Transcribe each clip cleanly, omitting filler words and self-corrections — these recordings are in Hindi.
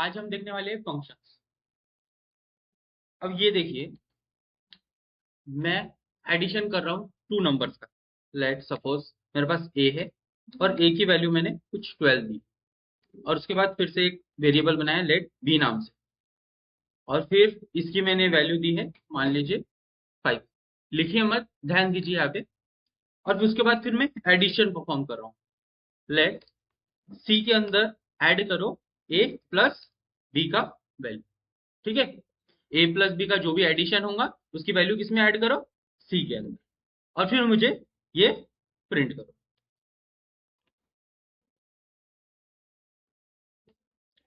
आज हम देखने वाले हैं फंक्शंस। अब ये देखिए, मैं एडिशन कर रहा हूँ टू नंबर्स का। लेट सपोज मेरे पास ए है और ए की वैल्यू मैंने कुछ 12 दी, और उसके बाद फिर से एक वेरिएबल बनाया लेट बी नाम से, और फिर इसकी मैंने वैल्यू दी है, मान लीजिए 5। लिखिए मत, ध्यान दीजिए यहाँ पे। और फिर उसके बाद फिर मैं एडिशन परफॉर्म कर रहा हूँ। लेट सी के अंदर ऐड करो ए प्लस बी का वैल्यू। ठीक है, ए प्लस बी का जो भी एडिशन होगा उसकी वैल्यू किसमें ऐड करो, सी के अंदर। और फिर मुझे ये प्रिंट करो,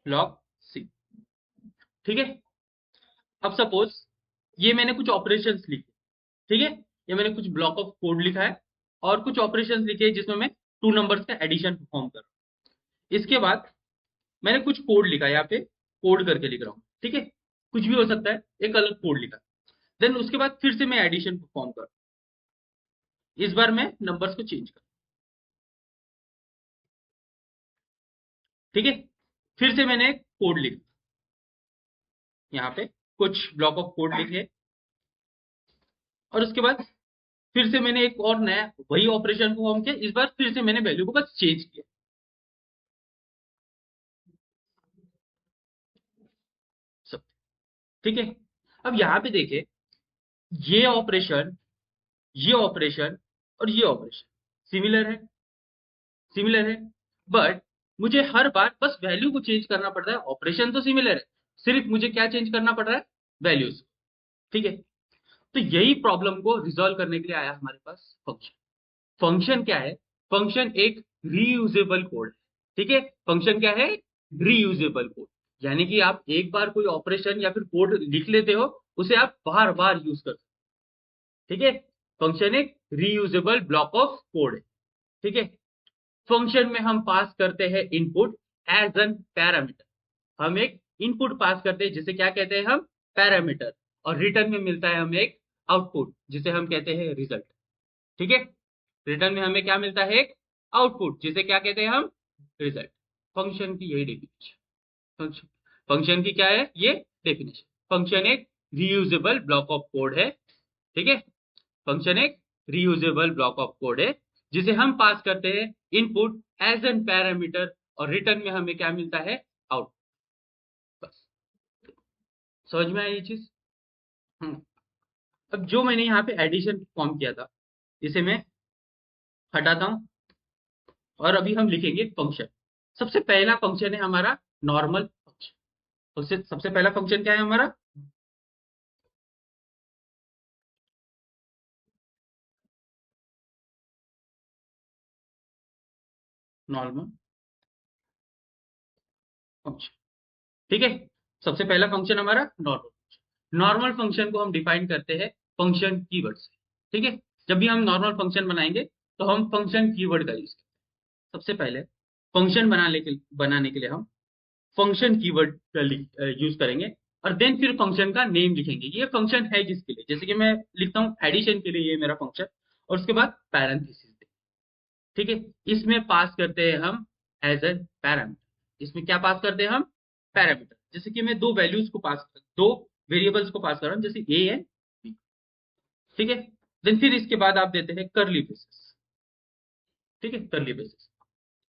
लॉग सी। ठीक है, अब सपोज ये मैंने कुछ ऑपरेशंस लिखे। ठीक है, ये मैंने कुछ ब्लॉक ऑफ कोड लिखा है और कुछ ऑपरेशंस लिखे हैं जिसमें मैं टू नंबर्स का एडिशन परफॉर्म कर रहा हूँ। इसके बाद मैंने कुछ कोड लिखा है, यहाँ पे कोड करके लिख रहा हूँ। ठीक है, कुछ भी हो सकता है, एक अलग कोड लिखा। देन उसके बाद फिर से मैं एडिशन परफॉर्म कर, इस बार मैं नंबर्स को चेंज कर। ठीक है, फिर से मैंने कोड लिखा, यहाँ पे कुछ ब्लॉक ऑफ कोड लिखे, और उसके बाद फिर से मैंने एक और नया वही ऑपरेशन परफॉर्म किया। इस बार फिर से मैंने वैल्यू को बस चेंज किया। सब ठीक है। अब यहाँ पे देखिए, ये ऑपरेशन, ये ऑपरेशन और ये ऑपरेशन सिमिलर है, सिमिलर है। बट मुझे हर बार बस वैल्यू को चेंज करना पड़ता है। ऑपरेशन तो सिमिलर है, सिर्फ मुझे क्या चेंज करना पड़ रहा है, वैल्यूज। ठीक है, तो यही प्रॉब्लम को रिजॉल्व करने के लिए आया हमारे पास फंक्शन। फंक्शन क्या है? फंक्शन एक रीयूजेबल कोड है। ठीक है, फंक्शन क्या है? Reusable code. यानी कि आप एक बार कोई ऑपरेशन या फिर कोड लिख लेते हो, उसे आप बार बार यूज कर सकते हो। ठीक है, फंक्शन एक रीयूजेबल ब्लॉक ऑफ कोड है। ठीक है, फंक्शन में हम पास करते हैं इनपुट एज एन पैरामीटर। हम एक इनपुट पास करते हैं जिसे क्या कहते हैं हम, पैरामीटर। और रिटर्न में मिलता है हमें एक आउटपुट जिसे हम कहते हैं रिजल्ट। ठीक है, रिटर्न में हमें क्या मिलता है, एक आउटपुट जिसे क्या कहते हैं हम, रिजल्ट। फंक्शन की यही डेफिनेशन। फंक्शन, फंक्शन की क्या है ये डेफिनेशन? फंक्शन एक रीयूजेबल ब्लॉक ऑफ कोड है। ठीक है, फंक्शन एक रीयूजेबल ब्लॉक ऑफ कोड है जिसे हम पास करते हैं इनपुट एज एन पैरामीटर, और रिटर्न में हमें क्या मिलता है, आउटपुट। बस, समझ में आई ये चीज? हम्म। अब जो मैंने यहाँ पे एडिशन फॉर्म किया था, इसे मैं हटाता हूँ, और अभी हम लिखेंगे फंक्शन। सबसे पहला फंक्शन है हमारा नॉर्मल फंक्शन। सबसे पहला फंक्शन क्या है हमारा, नॉर्मल फंक्शन। ठीक है, सबसे पहला फंक्शन हमारा नॉर्मल। नॉर्मल फंक्शन को हम डिफाइन करते हैं फंक्शन कीवर्ड से। ठीक है, जब भी हम नॉर्मल फंक्शन बनाएंगे तो हम फंक्शन कीवर्ड का यूज करेंगे। सबसे पहले फंक्शन बनाने के लिए हम फंक्शन कीवर्ड का यूज करेंगे, और देन फिर फंक्शन का नेम लिखेंगे, ये फंक्शन है किसके लिए। जैसे कि मैं लिखता हूँ एडिशन के लिए, ये मेरा फंक्शन। और उसके बाद पैरेंथेसिस। ठीक है, इसमें पास करते हैं हम एज एन पैरामीटर। इसमें क्या पास करते हैं हम, पैरामीटर। जैसे कि मैं दो वैल्यूज को पास, दो वेरिएबल्स को पास कर रहा हूँ, जैसे ए एंड बी। ठीक है, देन फिर इसके बाद आप देते हैं करली ब्रेसेस। ठीक है, करली ब्रेसेस।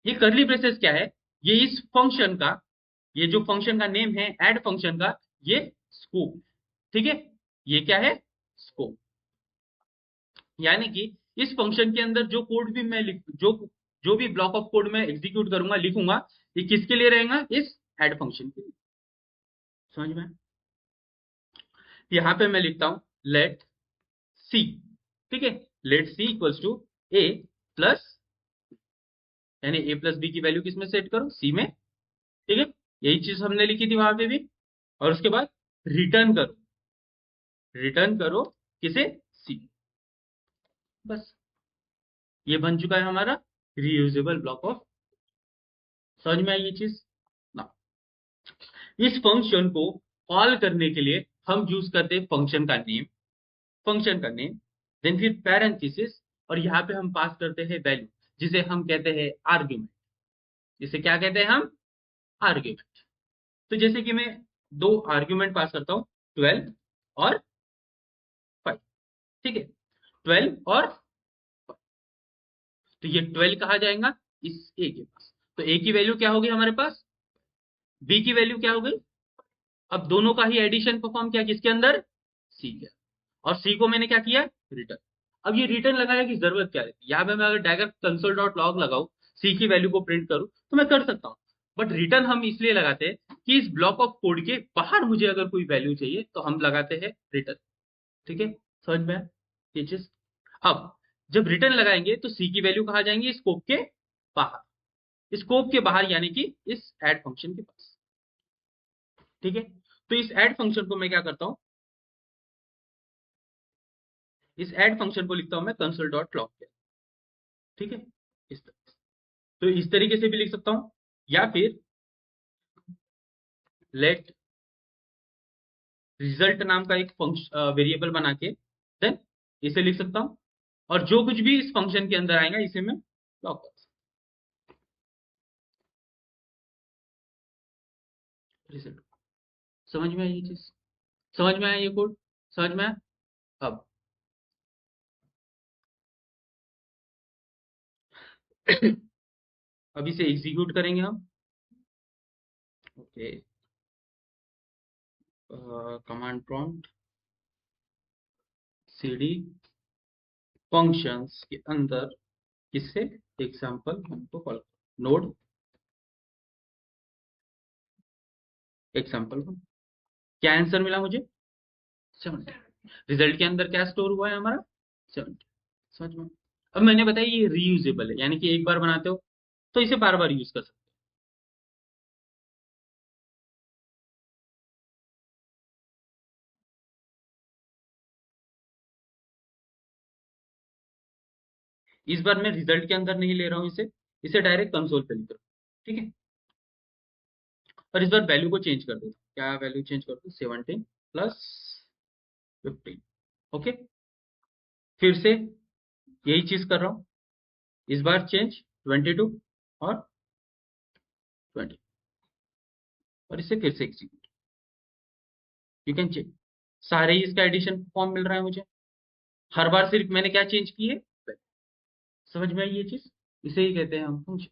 ये करली ब्रेसेस क्या है, ये इस फंक्शन का, ये जो फंक्शन का नेम है ऐड फंक्शन का, ये स्कोप। ठीक है, ये क्या है, स्कोप। यानी कि इस फंक्शन के अंदर जो कोड भी मैं लिख, जो भी ब्लॉक ऑफ कोड में एग्जीक्यूट करूंगा, लिखूंगा, ये किसके लिए रहेगा, इस ऐड फंक्शन के लिए। समझ में? यहां पे मैं लिखता हूं लेट सी। ठीक है, let C equals to A plus, यानी ए प्लस बी की वैल्यू किसमें सेट करो, सी में। ठीक है, यही चीज हमने लिखी थी वहां पे भी। और उसके बाद रिटर्न करो, रिटर्न करो किसे, सी। बस, ये बन चुका है हमारा रीयूजेबल ब्लॉक ऑफ। समझ में आई ये चीज ना? इस फंक्शन को कॉल करने के लिए हम यूज करते हैं फंक्शन का नेम, फंक्शन का नेम, देन फिर पैरेंथेसिस, और यहाँ पे हम पास करते हैं वैल्यू जिसे हम कहते हैं आर्ग्यूमेंट। इसे क्या कहते हैं हम, आर्ग्यूमेंट। तो जैसे कि मैं दो आर्ग्यूमेंट पास करता हूँ, 12 और 5, ठीक है, 12 और 5। तो ये 12 कहा जाएगा इस ए के पास, तो ए की वैल्यू क्या होगी हमारे पास, बी की वैल्यू क्या हो गई। अब दोनों का ही एडिशन परफॉर्म किया किसके अंदर, सी के, और सी को मैंने क्या किया, रिटर्न। अब ये रिटर्न लगाने की जरूरत क्या है, यहाँ पे मैं अगर डायरेक्ट कंसोल डॉट लॉग लगाऊं, सी की वैल्यू को प्रिंट करूं तो मैं कर सकता हूं, बट रिटर्न हम इसलिए लगाते हैं कि इस ब्लॉक ऑफ कोड के बाहर मुझे अगर कोई वैल्यू चाहिए तो हम लगाते हैं रिटर्न, ठीक है, समझ में आया ये चीज। अब जब रिटर्न लगाएंगे तो सी की वैल्यू कहाँ जाएंगी, स्कोप के बाहर, स्कोप के बाहर यानी कि इस ऐड फंक्शन के पास, ठीक है। तो इस ऐड फंक्शन को मैं क्या करता हूं, इस ऐड फंक्शन को लिखता हूं मैं कंसोल डॉट लॉग के, ठीक है, इस तरह से। तो इस तरीके से भी लिख सकता हूं, या फिर लेट रिजल्ट नाम का एक फंक्शन वेरिएबल बना के देन इसे लिख सकता हूं, और जो कुछ भी इस फंक्शन के अंदर आएगा इसे मैं लॉग कर सकता, रिजल्ट। समझ में आई ये चीज, समझ में आया ये कोड, समझ में आया। अब अब इसे एग्जीक्यूट करेंगे हम, okay, command prompt cd functions के अंदर किससे, एग्जाम्पल हमको कॉल, नोड एग्जाम्पल, क्या आंसर मिला मुझे, 70। रिजल्ट के अंदर क्या स्टोर हुआ है हमारा, 70, समझ में। अब मैंने बताया ये रीयूजेबल है, यानी कि एक बार बनाते हो तो इसे बार बार यूज कर सकते हो। इस बार मैं रिजल्ट के अंदर नहीं ले रहा हूं इसे, इसे डायरेक्ट कंसोल पे लिख रहा हूं, ठीक है। और इस बार वैल्यू को चेंज कर देता हूं, क्या वैल्यू चेंज कर दूं, 17 प्लस 15, ओके। फिर से यही चीज कर रहा हूं, इस बार चेंज 22 और 20, और इसे फिर से एग्जीक्यूट, यू कैन चेक, सारे ही इसका एडिशन फॉर्म मिल रहा है मुझे, हर बार सिर्फ मैंने क्या चेंज की है, समझ में आई ये चीज, इसे ही कहते हैं हम फंक्शन,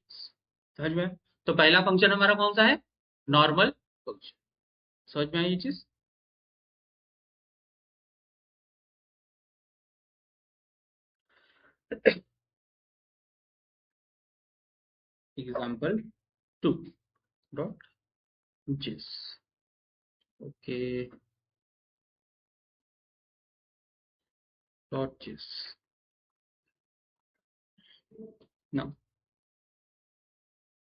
समझ में आया? तो पहला फंक्शन हमारा कौन सा है, नॉर्मल फंक्शन, समझ में आई ये चीज। एग्जाम्पल 2 डॉट जिस, ओके, डॉट जिस ना।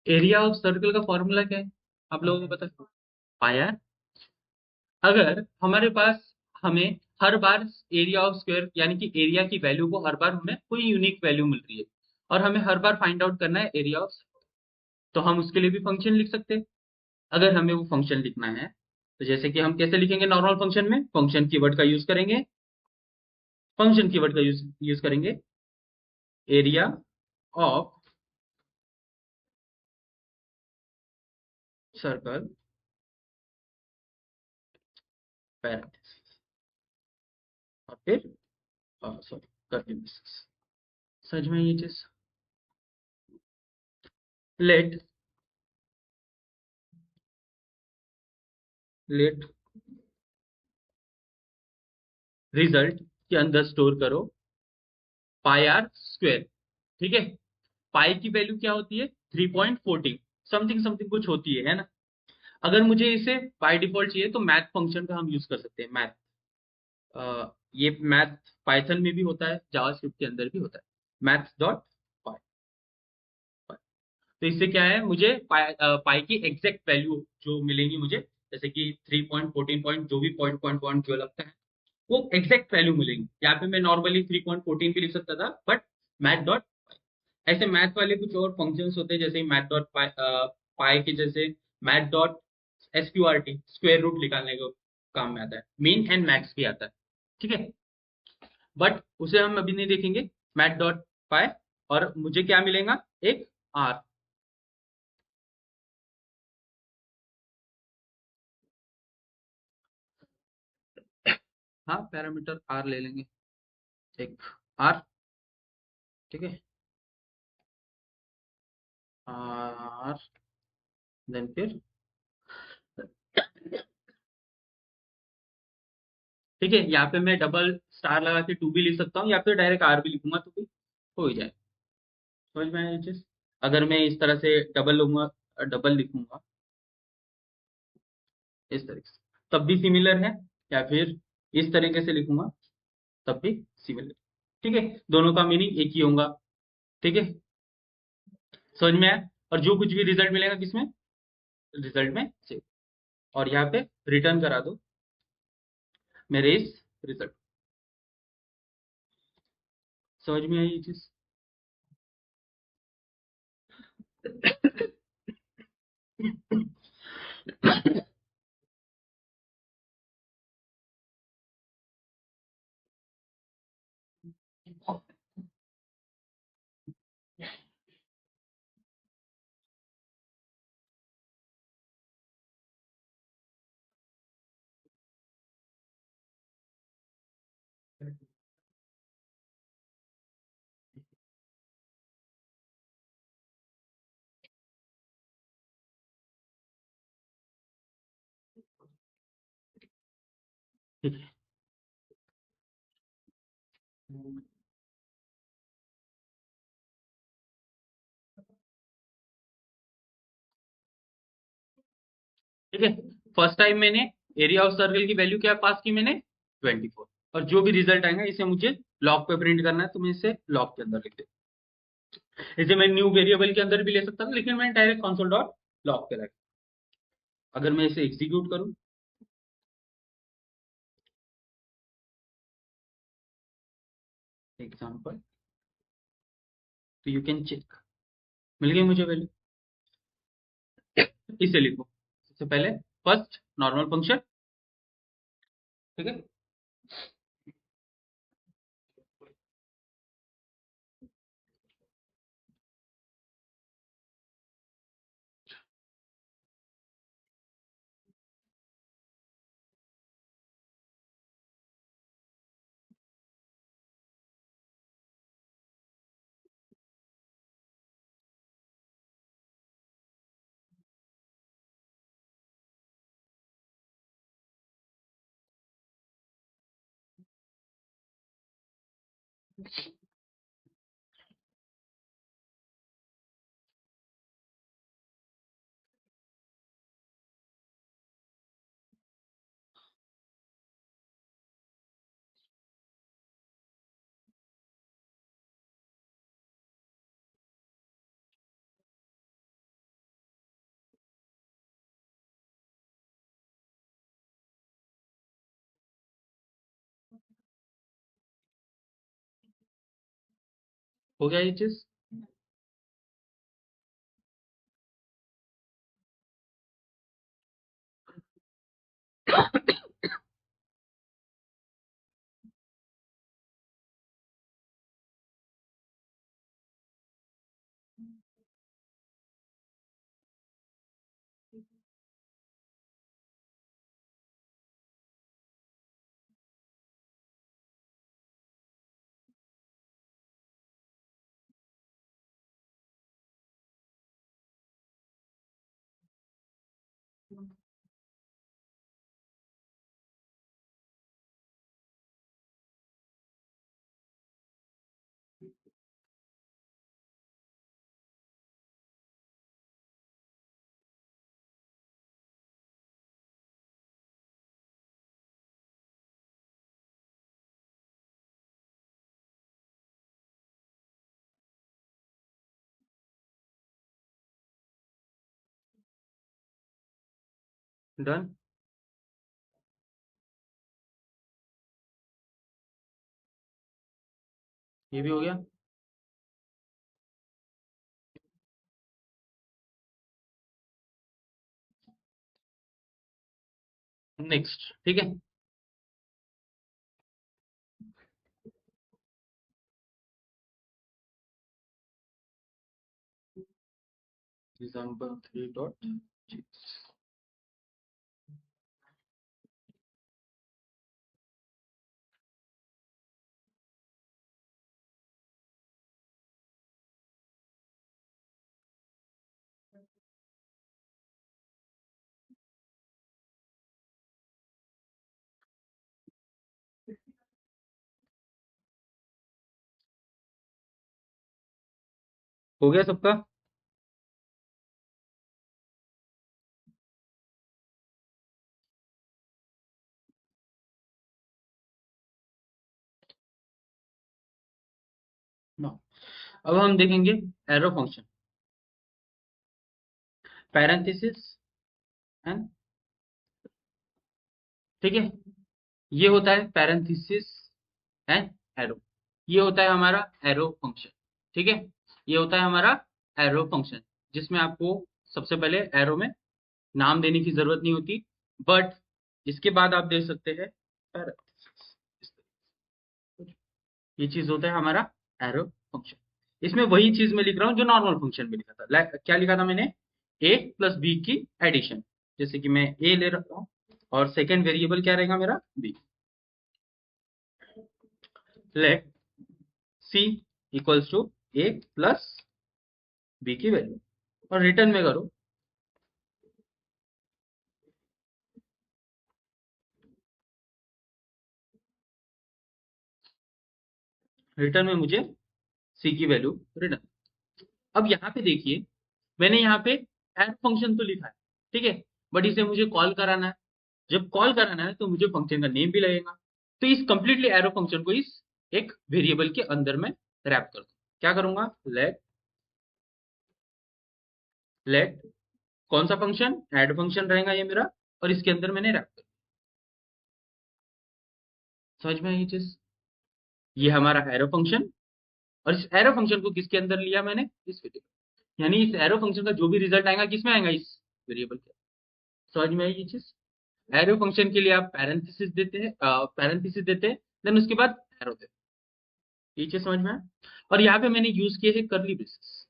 एरिया ऑफ सर्कल का फॉर्मूला क्या है, आप लोगों को पता है, पाया। अगर हमारे पास, हमें हर बार एरिया ऑफ स्क्वायर यानी कि एरिया की वैल्यू को हर बार हमें कोई यूनिक वैल्यू मिल रही है, और हमें हर बार फाइंड आउट करना है एरिया ऑफ, तो हम उसके लिए भी फंक्शन लिख सकते हैं। अगर हमें वो फंक्शन लिखना है तो जैसे कि हम कैसे लिखेंगे, नॉर्मल फंक्शन में फंक्शन कीवर्ड का यूज करेंगे, फंक्शन कीवर्ड का यूज करेंगे, एरिया ऑफ सर्कल पैरेंथेसिस, और फिर सॉरी कर्ली ब्रेसेस, समझ में ये चीज। लेट लेट रिजल्ट के अंदर स्टोर करो पाई आर स्क्वायर, ठीक है। पाई की वैल्यू क्या होती है, 3.14 समथिंग समथिंग कुछ होती है ना। अगर मुझे इसे बाय डिफॉल्ट चाहिए तो मैथ फंक्शन का हम यूज कर सकते हैं, मैथ, ये मैथ पाइथन में भी होता है, जावास्क्रिप्ट के अंदर भी होता है, मैथ्स डॉट पाई। तो इससे क्या है, मुझे पाई की एग्जैक्ट वैल्यू जो मिलेंगी मुझे, जैसे कि 3.14 पॉइंट जो भी पॉइंट पॉइंट पॉइंट जो लगता है वो एग्जैक्ट वैल्यू मिलेंगी। यहाँ पे मैं नॉर्मली 3.14 भी लिख सकता था, बट मैथ डॉट, ऐसे मैथ वाले कुछ और फंक्शंस होते हैं जैसे मैथ डॉट पाई, पाई के जैसे math dot SQRT, square root निकालने को काम में आता है, मीन एंड मैक्स भी आता है, ठीक है, बट उसे हम अभी नहीं देखेंगे। मैथ डॉट पाई, और मुझे क्या मिलेगा, एक आर, हाँ, पैरामीटर आर ले लेंगे, एक आर, ठीक है, आर, देन फिर ठीक है, यहाँ पे मैं डबल स्टार लगा के टू भी लिख सकता हूँ, या फिर डायरेक्ट आर भी लिखूंगा तो भी हो ही जाए। समझ में आया ये चीज? अगर मैं इस तरह से डबल लूंगा, डबल लिखूंगा इस तरीके से, तब भी सिमिलर है, या फिर इस तरीके से लिखूंगा तब भी सिमिलर, ठीक है, दोनों का मीनिंग एक ही होगा, ठीक है, समझ में आया? और जो कुछ भी रिजल्ट मिलेगा किसमें, रिजल्ट में से, और यहाँ पे रिटर्न करा दो मेरे इस रिजल्ट। समझ में आई ये चीज? ठीक है, फर्स्ट टाइम मैंने एरिया ऑफ सर्कल की वैल्यू क्या पास की मैंने, 24, और जो भी रिजल्ट आएगा इसे मुझे लॉग पे प्रिंट करना है, तो मैं इसे लॉग के अंदर लिख देता हूँ। इसे मैं न्यू वेरिएबल के अंदर भी ले सकता था, लेकिन मैंने डायरेक्ट कंसोल डॉट लॉग पे रखा। अगर मैं इसे एग्जीक्यूट करूं, एग्जाम्पल, तो यू कैन चेक, मिल गई मुझे वैल्यू। इसे लिखो, सबसे पहले फर्स्ट नॉर्मल फंक्शन, ठीक है, हो गया ये चीज। डन, ये भी हो गया। नेक्स्ट, ठीक है, एग्जाम्पल 3 डॉट, हो गया सबका? ना। अब हम देखेंगे एरो फंक्शन, पैरेंथेसिस है, ठीक है। ये होता है पैरेंथेसिस एंड एरो, ये होता है हमारा एरो फंक्शन, ठीक है। ये होता है हमारा एरो फंक्शन, जिसमें आपको सबसे पहले एरो में नाम देने की जरूरत नहीं होती, बट इसके बाद आप दे सकते हैं parentheses। ये चीज होता है हमारा एरो फंक्शन। इसमें वही चीज मैं लिख रहा हूँ जो नॉर्मल फंक्शन में लिखा था। क्या लिखा था मैंने? ए प्लस बी की एडिशन। जैसे कि मैं ए ले रखा हूँ और सेकेंड वेरिएबल क्या रहेगा मेरा? B. Let C equals to A plus B की वैल्यू, और रिटर्न में करो। रिटर्न में मुझे सी की वैल्यू रिटर्न। अब यहाँ पे देखिए, मैंने यहाँ पे एड फंक्शन तो लिखा है, ठीक है, बट इसे मुझे कॉल कराना है। जब कॉल कराना है तो मुझे फंक्शन का नेम भी लगेगा। तो इस कंप्लीटली एरो फंक्शन को इस एक वेरिएबल के अंदर में रैप कर दूं। क्या करूंगा? लेट लेट कौन सा फंक्शन? एड फंक्शन रहेगा ये मेरा, और इसके अंदर मैंने रैप कर दिया। समझ में आई ये चीज? ये हमारा एरो फंक्शन, और इस एरो फंक्शन को किसके अंदर लिया मैंने? इस वेरिएबल। यानी इस एरो फंक्शन का जो भी रिजल्ट आएगा किसमें आएगा? इस वेरिएबल के। समझ में आई ये चीज? एरो फंक्शन के लिए आप पैरेंथेसिस देते हैं, देन उसके बाद एरो देते हैं। ये चीज समझ में आया? और यहाँ पे मैंने यूज किए हैं करली ब्रेसेस।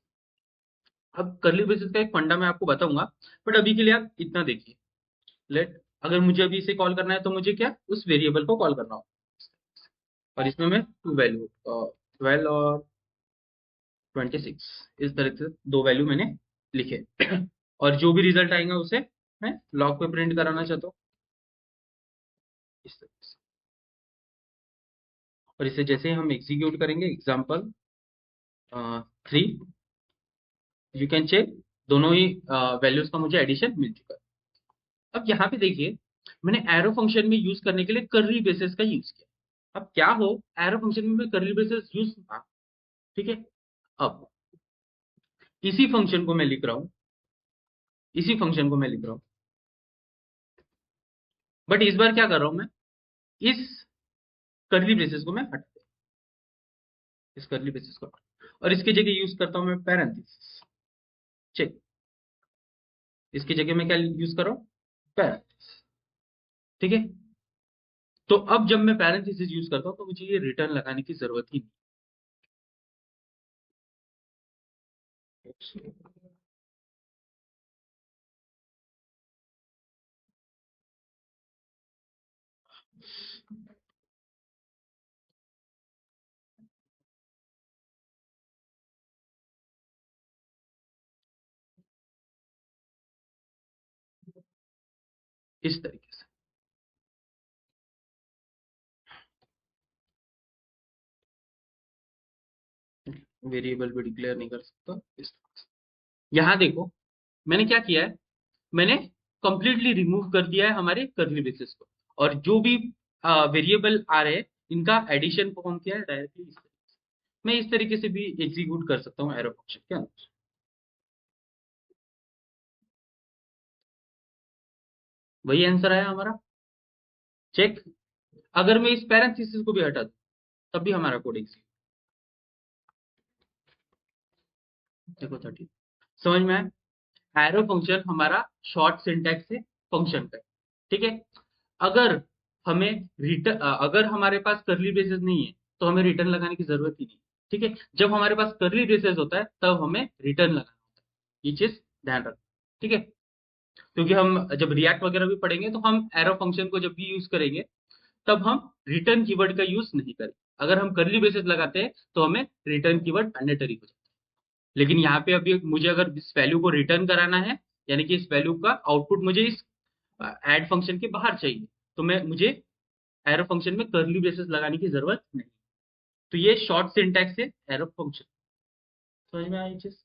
अब करली ब्रेसेस का एक फंडा मैं आपको बताऊंगा, बट अभी के लिए आप इतना देखिए। लेट अगर मुझे अभी इसे कॉल करना है तो मुझे क्या उस वेरिएबल को कॉल करना होगा, और इसमें मैं टू वैल्यू 12 और 26 इस तरह से दो वैल्यू मैंने लिखे। और जो भी रिजल्ट आएगा उसे मैं लॉग पे प्रिंट कराना चाहता हूँ, इस तरह से। और इसे जैसे हम एग्जीक्यूट करेंगे, एग्जाम्पल 3, यू कैन चेक दोनों ही वैल्यूज का मुझे एडिशन मिल चुका है। अब यहाँ पे देखिए, मैंने एरो फंक्शन में यूज करने के लिए कर्ली ब्रेसेस का यूज किया। अब क्या हो, एरो फंक्शन में मैं कर्ली ब्रेसेस यूज, ठीक है। अब इसी फंक्शन को मैं लिख रहा हूँ, इसी फंक्शन को मैं लिख रहा हूँ, बट इस बार क्या कर रहा हूँ मैं? इस कर्ली ब्रेसेस को मैं हटा देता हूं, इस कर्ली ब्रेसेस को, और इसकी जगह यूज करता हूँ मैं पैरेंथेसिस। चेक, इसकी जगह मैं क्या यूज कर रहा हूँ? पैरेंथेसिस, ठीक है। तो अब जब मैं पैरेंथेसिस यूज करता हूँ तो मुझे ये रिटर्न लगाने की जरूरत ही नहीं। इस तरीके से वेरिएबल भी डिक्लेयर नहीं कर सकता, इस तरह से। यहाँ देखो, मैंने क्या किया है, मैंने कंप्लीटली रिमूव कर दिया है हमारे कर्ली ब्रेसेस को, और जो भी वेरिएबल आ रहे हैं इनका एडिशन परफॉर्म किया है डायरेक्टली इस तरीके से। मैं इस तरीके से भी एग्जीक्यूट कर सकता हूँ एरो फंक्शन के अंदर। वही आंसर आया हमारा। चेक, अगर मैं इस पैरेंथेसिस को भी हटा दूं तब भी हमारा कोड एग्जीक्यूट। देखो 30, समझ में आया? एरो फंक्शन हमारा शॉर्ट सिंटैक्स है फंक्शन का, ठीक है। अगर हमें रिटर्न, अगर हमारे पास कर्ली ब्रेसेस नहीं है तो हमें रिटर्न लगाने की जरूरत ही नहीं, ठीक है। जब हमारे पास कर्ली ब्रेसेस होता है तब हमें रिटर्न लगाना होता है। ये चीज ध्यान रखना, ठीक है। क्योंकि हम जब रिएक्ट वगैरह भी पढ़ेंगे तो हम एरो फंक्शन को जब भी यूज करेंगे तब हम रिटर्न कीवर्ड का यूज नहीं करेंगे। अगर हम कर्ली ब्रेसेस लगाते हैं तो हमें रिटर्न कीवर्ड मैंडेटरी हो जाता है। लेकिन यहाँ पे अभी मुझे अगर इस वैल्यू को रिटर्न कराना है, यानी कि इस वैल्यू का आउटपुट मुझे इस ऐड फंक्शन के बाहर चाहिए, तो मैं मुझे एरो फंक्शन में कर्ली ब्रेसेस लगाने की जरूरत नहीं। तो ये शॉर्ट सिंटैक्स है एरो फंक्शन। समझ में आई चीज?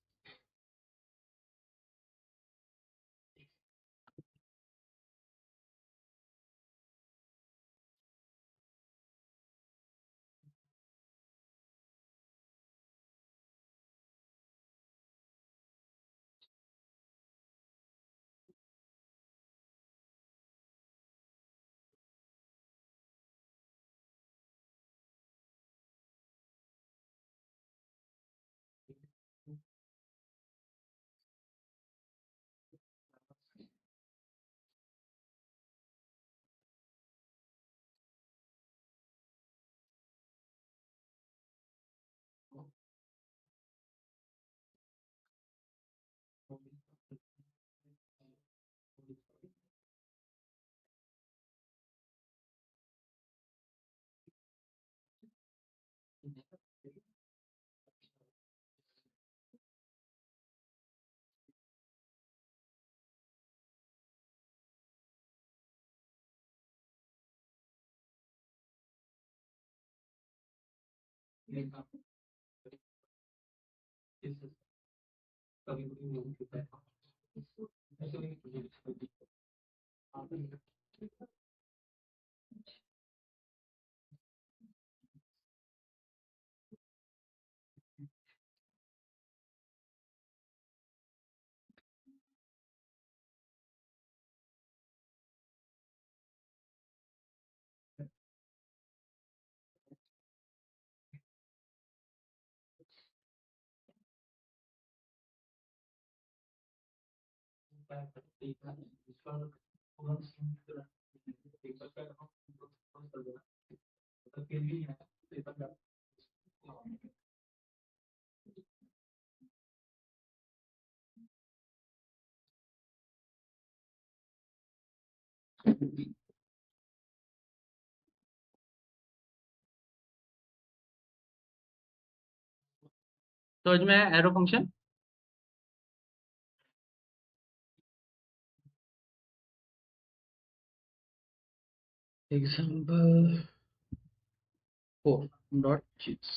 समझ में आया एरो फंक्शन? एग्जाम्पल 4 डॉट चीज।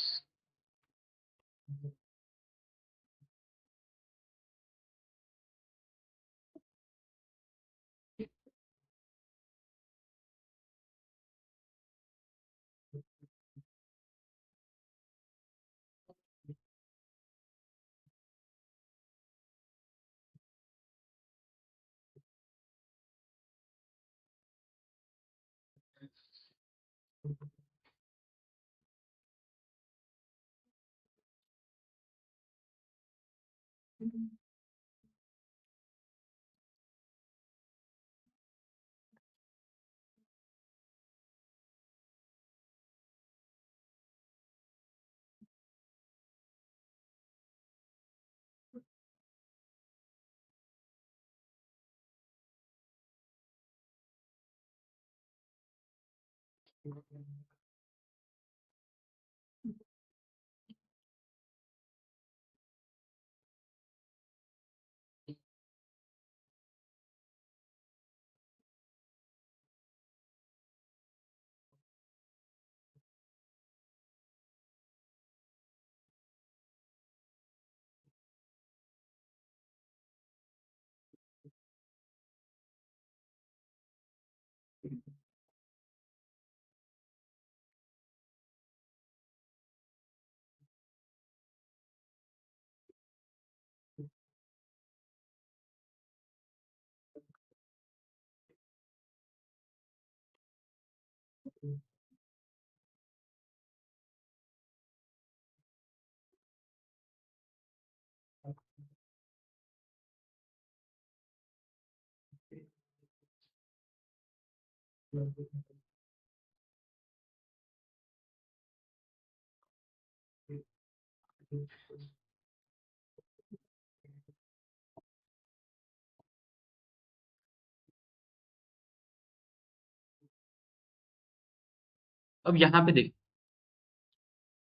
अब यहाँ पे देख,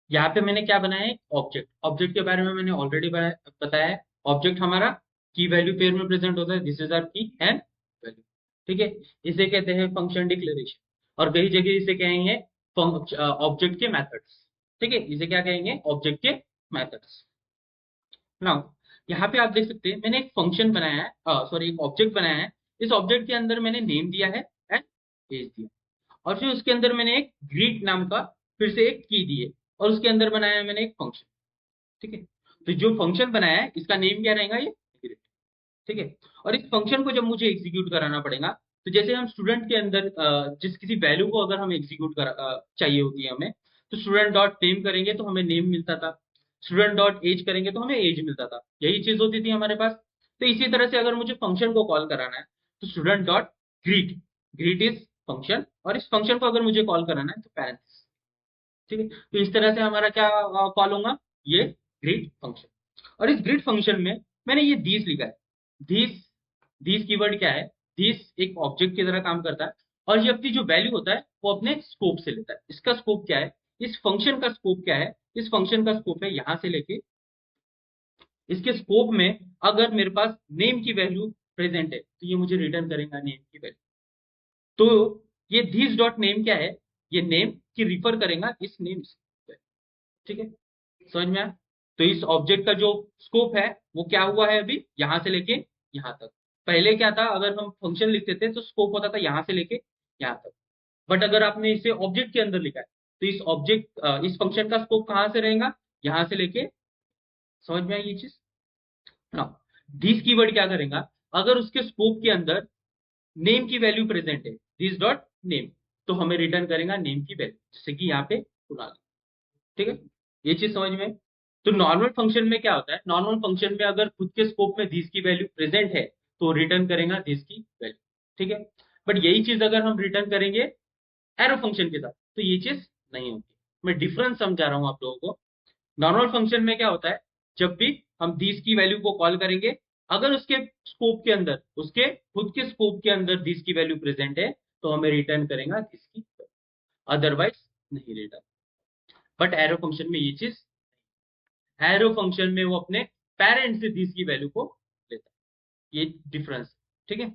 यहाँ पे मैंने क्या बनाया है? ऑब्जेक्ट। ऑब्जेक्ट के बारे में मैंने ऑलरेडी बताया है। ऑब्जेक्ट हमारा की वैल्यू पेयर में प्रेजेंट होता है, दिस इज आर की एंड वैल्यू। ठीक है, इसे कहते हैं फंक्शन डिक्लेरेशन, और कई जगह इसे कहेंगे ऑब्जेक्ट के मेथड्स। ठीक है, इसे क्या कहेंगे? ऑब्जेक्ट के मेथड्स। नाउ यहाँ पे आप देख सकते हैं मैंने एक फंक्शन बनाया है, सॉरी एक ऑब्जेक्ट बनाया है। इस ऑब्जेक्ट के अंदर मैंने नेम दिया है एंड एज दिया, और फिर उसके अंदर मैंने एक ग्रीट नाम का फिर से एक की दी है, और उसके अंदर बनाया है मैंने एक फंक्शन। ठीक है, तो जो फंक्शन बनाया है इसका नेम क्या रहेगा, ये ग्रीट। ठीक है, और इस फंक्शन को जब मुझे एग्जीक्यूट कराना पड़ेगा, तो जैसे हम स्टूडेंट के अंदर जिस किसी वैल्यू को अगर हम एग्जीक्यूट चाहिए होती है हमें, तो स्टूडेंट डॉट नेम करेंगे तो हमें नेम मिलता था, स्टूडेंट डॉट एज करेंगे तो हमें एज मिलता था, यही चीज होती थी हमारे पास। तो इसी तरह से अगर मुझे फंक्शन को कॉल कराना है, तो student dot greet, greet is function, और इस फंक्शन को अगर मुझे कॉल कराना है तो पैरेंथेसिस। ठीक है, तो इस तरह से हमारा क्या कॉल होगा, ये ग्रीट फंक्शन। और इस ग्रिड फंक्शन में मैंने ये दिस लिखा है। दिस, दिस कीवर्ड क्या है, दिस एक ऑब्जेक्ट की तरह काम करता है, और ये अपनी जो वैल्यू होता है वो अपने स्कोप से लेता है। इसका स्कोप क्या है, इस फंक्शन का स्कोप क्या है, इस फंक्शन का स्कोप है यहां से लेके, इसके स्कोप में अगर मेरे पास नेम की वैल्यू प्रेजेंट है तो ये मुझे रिटर्न करेगा नेम की वैल्यू। तो ये दिस डॉट नेम क्या है, ये नेम की रिफर करेगा इस नेम से। ठीक है, समझ में आया। तो इस ऑब्जेक्ट का जो स्कोप है वो क्या हुआ है, अभी यहां से लेके यहां तक। पहले क्या था, अगर हम फंक्शन लिखते थे तो स्कोप होता था यहां से लेके यहां तक, बट अगर आपने इसे ऑब्जेक्ट के अंदर लिखा है तो इस ऑब्जेक्ट इस फंक्शन का स्कोप कहां से रहेगा, यहां से लेके। समझ में आई ये चीज। हाँ, दिस कीवर्ड क्या करेगा, अगर उसके स्कोप के अंदर नेम की वैल्यू प्रेजेंट है, दिस डॉट नेम, तो हमें रिटर्न करेगा नेम की वैल्यू, जैसे कि यहाँ पे कुणाल। ठीक है, ये चीज समझ में। तो नॉर्मल फंक्शन में क्या होता है, नॉर्मल फंक्शन में अगर खुद के स्कोप में दिस की वैल्यू प्रेजेंट है तो रिटर्न करेगा दिस की वैल्यू। ठीक है, बट यही चीज अगर हम रिटर्न करेंगे एरो फंक्शन के साथ तो ये चीज नहीं होगी। मैं डिफरेंस समझा रहा हूं आप लोगों को। नॉर्मल फंक्शन में क्या होता है, जब भी हम दिस की वैल्यू को कॉल करेंगे, अगर उसके स्कोप के अंदर, उसके खुद के स्कोप के अंदर दिस की वैल्यू प्रेजेंट है तो हमें रिटर्न करेगा दिस की, अदरवाइज नहीं रिटर्न। बट एरो फंक्शन में ये चीज, एरो फंक्शन में वो अपने पेरेंट से दिस की वैल्यू को लेता है, ये डिफरेंस। ठीक है,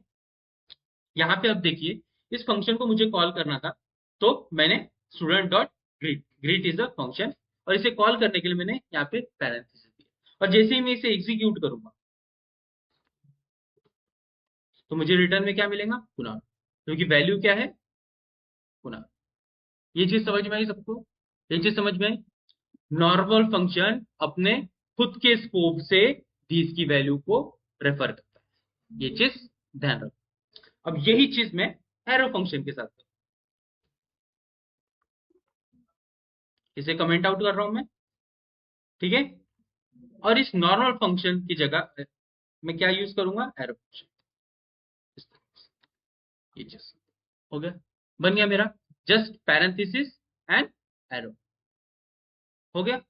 यहाँ पे अब देखिए, इस फंक्शन को मुझे कॉल करना था, तो मैंने student dot greet, greet is a function, और इसे कॉल करने के लिए मैंने यहाँ पे पैरेंथेसिस दिया, और जैसे ही मैं इसे एग्जीक्यूट करूंगा तो मुझे रिटर्न में क्या मिलेगा, पुनः, क्योंकि वैल्यू क्या है, पुनः। ये चीज समझ में आई सबको, ये चीज समझ में आई। नॉर्मल फंक्शन अपने खुद के स्कोप से दिस की वैल्यू को रेफर करता है, ये चीज ध्यान रखो। अब यही चीज मैं एरो फंक्शन के साथ करूं। इसे कमेंट आउट कर रहा हूं मैं। ठीक है, और इस नॉर्मल फंक्शन की जगह मैं क्या यूज करूंगा, एरो फंक्शन। ये चीज हो गया, बन गया मेरा जस्ट पैरेंथेसिस एंड एरो, हो गया।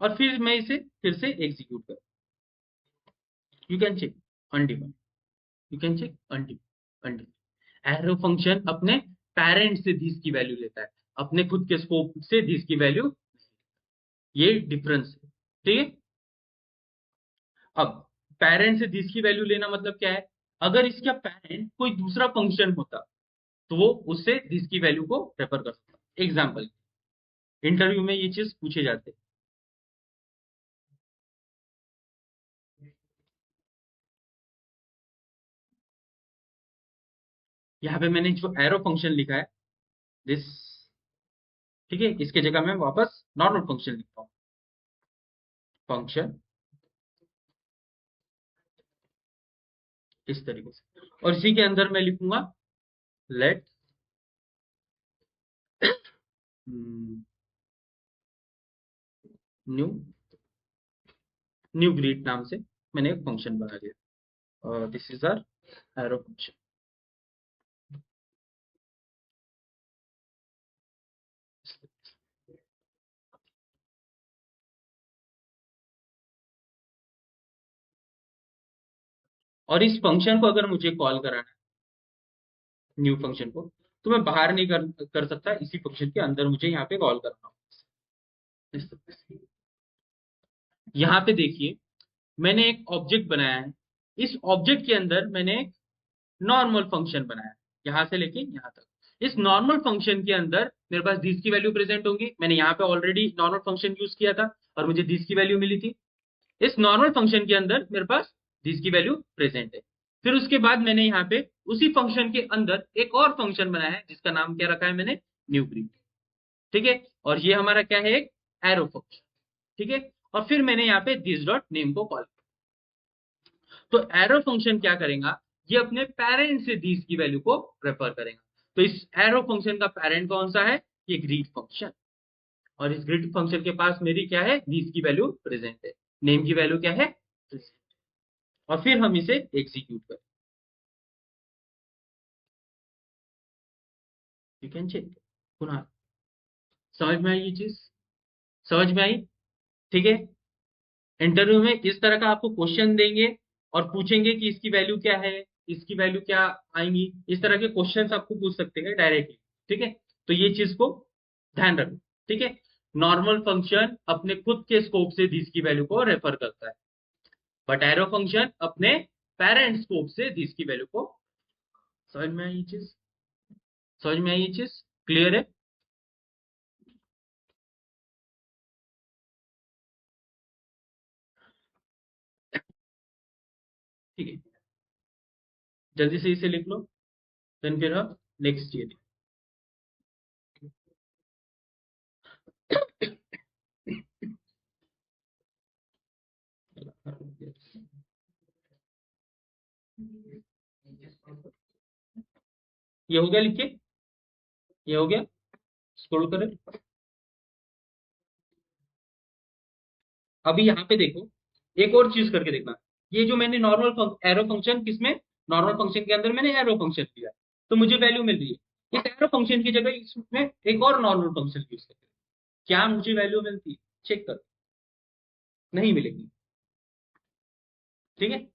और फिर मैं इसे फिर से एग्जीक्यूट करूं, you can check undefined, you can check undefined, undefined. Arrow function अपने पेरेंट से दिस की वैल्यू लेता है, अपने खुद के स्कोप से दिस की वैल्यू, ये डिफरेंस है। ठीक है, अब पेरेंट से दिस की वैल्यू लेना मतलब क्या है, अगर इसका पेरेंट कोई दूसरा फंक्शन होता तो वो उससे दिस की वैल्यू को रेफर कर सकता। एग्जाम्पल, इंटरव्यू में ये चीज पूछे जाते हैं। यहाँ पे मैंने जो एरो फंक्शन लिखा है, दिस, ठीक है, इसके जगह मैं वापस नॉर्मल फंक्शन लिखता हूँ, फंक्शन, इस तरीके से, और इसी के अंदर मैं लिखूंगा लेट न्यू, न्यू ग्रीट नाम से मैंने एक फंक्शन बना दिया, और this is our arrow function. और इस फंक्शन को अगर मुझे कॉल कराना है, न्यू फंक्शन को, तो मैं बाहर नहीं कर सकता, इसी फंक्शन के अंदर मुझे यहाँ पे कॉल करना होगा। यहाँ पे देखिए, मैंने एक ऑब्जेक्ट बनाया है, इस ऑब्जेक्ट के अंदर मैंने एक नॉर्मल फंक्शन बनाया है, यहां से लेके यहां तक। इस नॉर्मल फंक्शन के अंदर मेरे पास दिस की वैल्यू प्रेजेंट होंगी, मैंने यहाँ पे ऑलरेडी नॉर्मल फंक्शन यूज किया था और मुझे दिस की वैल्यू मिली थी। इस नॉर्मल फंक्शन के अंदर मेरे पास दिस की वैल्यू प्रेजेंट है। फिर उसके बाद मैंने यहाँ पे उसी फंक्शन के अंदर एक और फंक्शन बनाया है जिसका नाम क्या रखा है मैंने, न्यू ग्रीक। ठीक है, और ये हमारा क्या है, एक एरो फंक्शन। ठीक है, और फिर मैंने यहाँ पे दिस डॉट नेम को कॉल किया। तो एरो फंक्शन क्या करेगा, ये अपने पेरेंट से दिस की वैल्यू को रेफर करेगा। तो इस एरो फंक्शन का पेरेंट कौन सा है, ये ग्रीक फंक्शन। और इस ग्रीक फंक्शन के पास मेरी क्या है, दिस की वैल्यू प्रेजेंट है, नेम की वैल्यू क्या है, प्रेजेंट। और फिर हम इसे एग्जीक्यूट करें। यू कैन चेक पुनः। समझ में आई ये चीज, समझ में आई। ठीक है, इंटरव्यू में इस तरह का आपको क्वेश्चन देंगे और पूछेंगे कि इसकी वैल्यू क्या है, इसकी वैल्यू क्या आएंगी, इस तरह के क्वेश्चंस आपको पूछ सकते हैं डायरेक्टली। ठीक है, तो ये चीज को ध्यान रखो। ठीक है, नॉर्मल फंक्शन अपने खुद के स्कोप से दिस की वैल्यू को रेफर करता है, बट एरो फंक्शन अपने पेरेंट स्कोप से दिस की वैल्यू को। समझ में आई ये चीज, समझ में आई ये चीज, क्लियर है। ठीक है, जल्दी से इसे लिख लो, देन फिर हम नेक्स्ट ये ये हो गया, लिख के ये हो गया, स्क्रॉल करें। अभी यहाँ पे देखो, एक और चीज करके देखना। ये जो मैंने नॉर्मल एरो फंक्शन, किसमें, नॉर्मल फंक्शन के अंदर मैंने एरो फंक्शन लिया है, तो मुझे वैल्यू मिल रही है। इस एरो फंक्शन की जगह इसमें एक और नॉर्मल फंक्शन यूज करके क्या मुझे वैल्यू मिलती है, चेक कर। नहीं मिलेगी। ठीक है,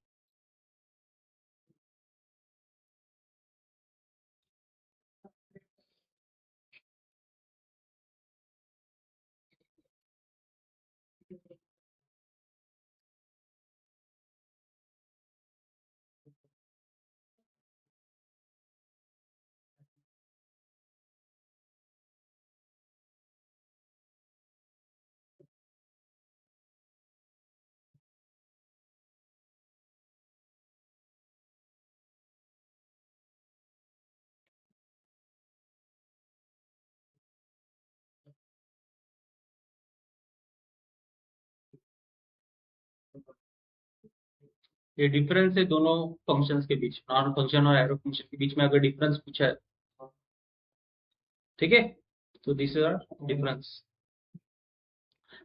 ये डिफरेंस है दोनों फंक्शंस के बीच, नॉर्मल फंक्शन और एरो फंक्शन के बीच में अगर डिफरेंस पूछा है। ठीक है, तो दिस इज आर डिफरेंस।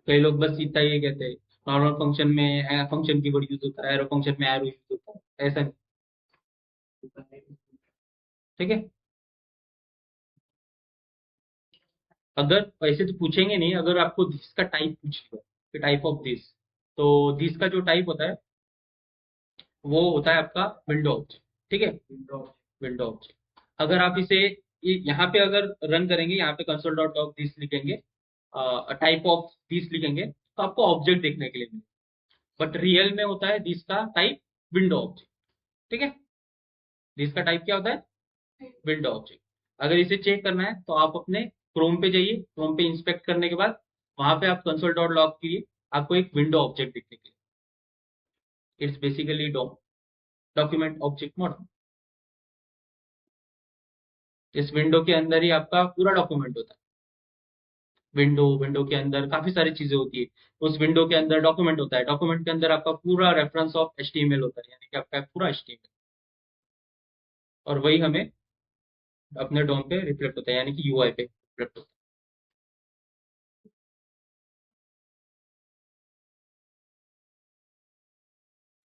कई लोग बस इतना ये कहते हैं, नॉर्मल फंक्शन में फंक्शन की वर्ड यूज होता है, एरो फंक्शन में एरो यूज होता है, ऐसा नहीं। ठीक है, अगर वैसे तो पूछेंगे नहीं, अगर आपको दिस का टाइप पूछेगा कि टाइप ऑफ दिस, तो दिस का जो टाइप होता है वो होता है आपका विंडो ऑब्जेक्ट। ठीक है, विंडो ऑब्जेक्ट। अगर आप इसे यहाँ पे अगर रन करेंगे, यहाँ पे कंसोल डॉट लॉग दिस लिखेंगे, टाइप ऑफ दिस लिखेंगे, तो आपको ऑब्जेक्ट देखने के लिए मिलेगा। बट रियल में होता है दिस का टाइप विंडो ऑब्जेक्ट। ठीक है, दिस का टाइप क्या होता है, विंडो ऑब्जेक्ट। अगर इसे चेक करना है तो आप अपने क्रोम पे जाइए, क्रोम पे इंस्पेक्ट करने के बाद वहां पे आप कंसोल डॉट लॉग कीजिए, आपको एक विंडो ऑब्जेक्ट दिखने के लिए। It's basically document object model. इस विंडो के अंदर ही आपका पूरा डॉक्यूमेंट होता है। विंडो के अंदर काफी सारी चीजें होती है। उस विंडो के अंदर डॉक्यूमेंट होता है, डॉक्यूमेंट के अंदर आपका पूरा रेफरेंस ऑफ एचटीएमएल होता है, यानी कि आपका पूरा एचटीएमएल। और वही हमें अपने डोम पे रिफ्लेक्ट होता है, यानी कि यूआई पे रिफ्लेक्ट होता है।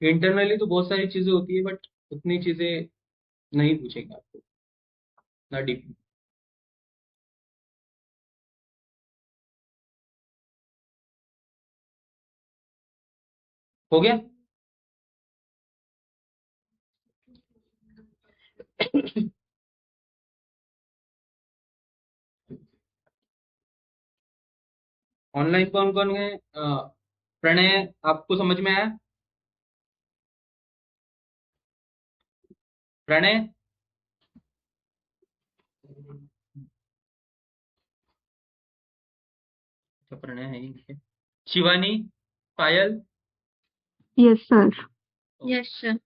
इंटरनली तो बहुत सारी चीजें होती है, बट उतनी चीजें नहीं पूछेंगे आपको, ना डीप। हो गया। ऑनलाइन कौन कौन है, प्रणय आपको समझ में आया, प्रणय। अच्छा, प्रणय है ही नहीं। शिवानी, पायल, Yes, sir. Yes, sir.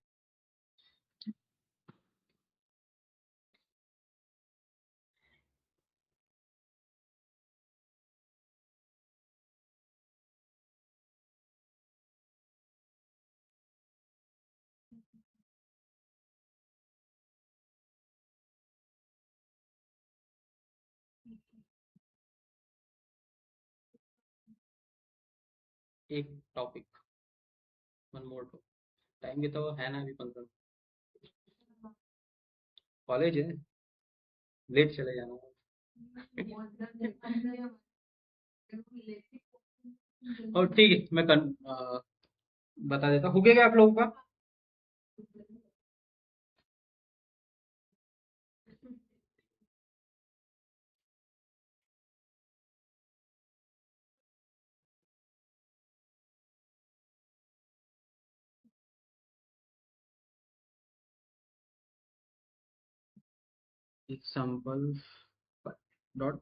एक topic, one more topic. Time भी तो है ना अभी 15। कॉलेज है, लेट चले जाना। और ठीक है, मैं बता देता हूँ। हो गया क्या आप लोगों का? Example dot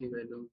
value.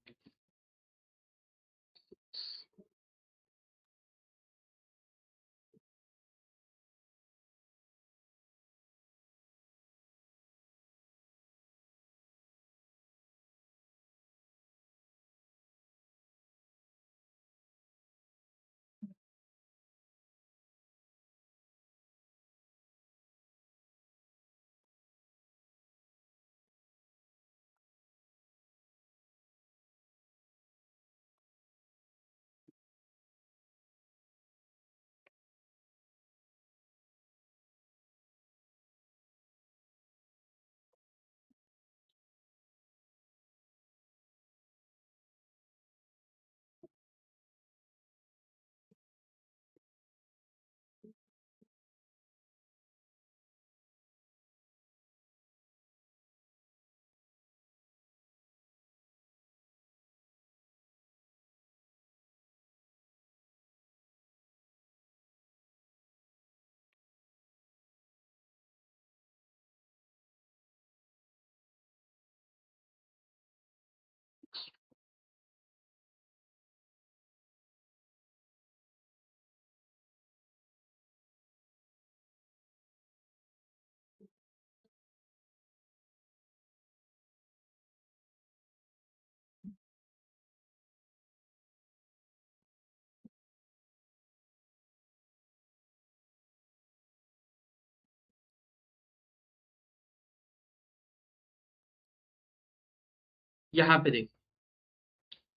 यहाँ पे देख,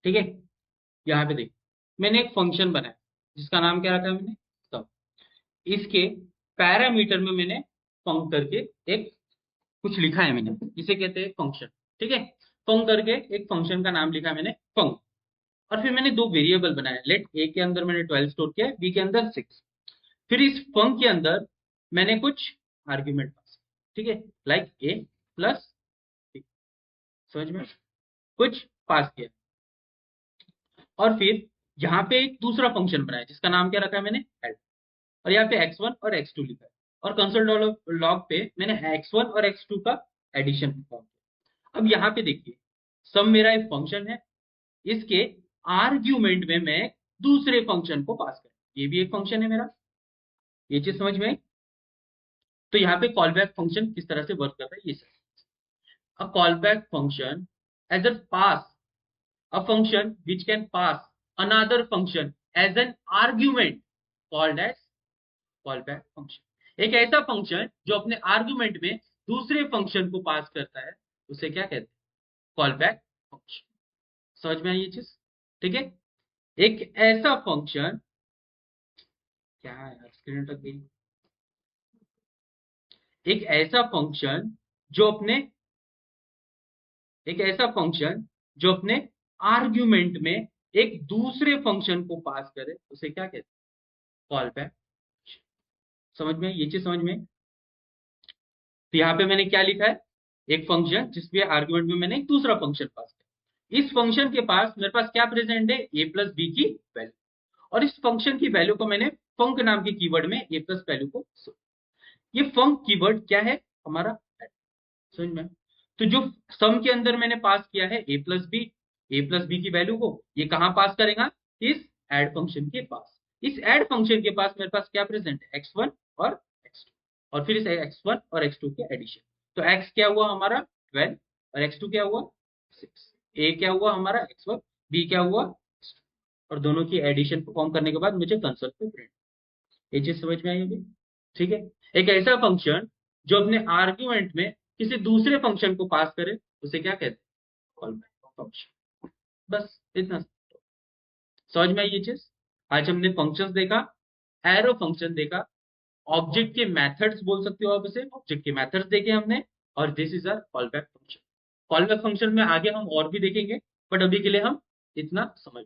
ठीक है, यहाँ पे देख, मैंने एक फंक्शन बनाया जिसका नाम क्या रखा है मैंने, सब। इसके पैरामीटर में मैंने फंक करके एक कुछ लिखा है मैंने, इसे कहते हैं फंक्शन। ठीक है, फंक करके एक फंक्शन का नाम लिखा है मैंने, फंक। और फिर मैंने दो वेरिएबल बनाए, लेट ए के अंदर मैंने 12 स्टोर किया, बी के अंदर 6। फिर इस फंक के अंदर मैंने कुछ आर्ग्यूमेंट पास, ठीक है, लाइक ए प्लस, समझ में, कुछ पास किया। और फिर यहाँ पे एक दूसरा फंक्शन बनाया जिसका नाम क्या रखा है मैंने, ऐड। और यहाँ पे x1 और x2 लिखा है। और कंसोल लॉग पे मैंने x1 और x2 का एडिशन परफॉर्म किया। अब यहाँ पे देखिए, सम मेरा एक फंक्शन है, इसके आर्ग्यूमेंट में मैं दूसरे फंक्शन को पास कर, ये भी एक फंक्शन है मेरा। ये चीज समझ में आई? तो यहाँ पे कॉल बैक फंक्शन किस तरह से वर्क करता है ये सब। A callback function as a pass, a function which can pass another function as an argument called as callback function। एक ऐसा फंक्शन जो अपने आर्गुमेंट में दूसरे फंक्शन को पास करता है, उसे क्या कहते हैं, कॉल बैक फंक्शन। समझ में आई ये चीज? ठीक है। एक ऐसा फंक्शन, क्या है यार, स्क्रीन अटक गई। एक ऐसा फंक्शन जो अपने एक ऐसा फंक्शन जो अपने आर्ग्यूमेंट में एक दूसरे फंक्शन को पास करे, उसे क्या कहते हैं? Call back. समझ में ये चीज? समझ में? तो यहाँ पे मैंने क्या लिखा है? एक फंक्शन जिसमें आर्ग्यूमेंट में मैंने एक दूसरा फंक्शन पास किया। इस फंक्शन के पास मेरे पास क्या प्रेजेंट है? ए प्लस बी की वैल्यू। और इस फंक्शन की वैल्यू को मैंने फंक नाम के कीवर्ड में ए प्लस वैल्यू को, ये फंक कीवर्ड क्या है हमारा? समझ में? तो जो सम के अंदर मैंने पास किया है ए प्लस बी की वैल्यू को, ये कहां पास करेगा? इस एड फंक्शन के पास। इस एड फंक्शन के पास मेरे पास क्या प्रेजेंट है? x1 और x2, और फिर इस x1 और x2 के एडिशन। तो x क्या हुआ हमारा? 12, और x2 क्या हुआ? 6। a क्या हुआ हमारा? x1, b क्या हुआ? और दोनों की एडिशन परफॉर्म करने के बाद मुझे कंसोल पे प्रिंट। ये चीज समझ में आई होगी? ठीक है। एक ऐसा फंक्शन जो अपने आर्ग्यूमेंट में किसी दूसरे फंक्शन को पास करे, उसे क्या कहते हैं? Call back function. बस इतना। समझ में आई ये चीज? आज हमने फंक्शंस देखा, एरो फंक्शन देखा, ऑब्जेक्ट के मेथड्स बोल सकते हो आप इसे, ऑब्जेक्ट के मेथड्स देखे हमने, और this is our call back function. Call back function में आगे हम और भी देखेंगे, बट अभी के लिए हम इतना समझ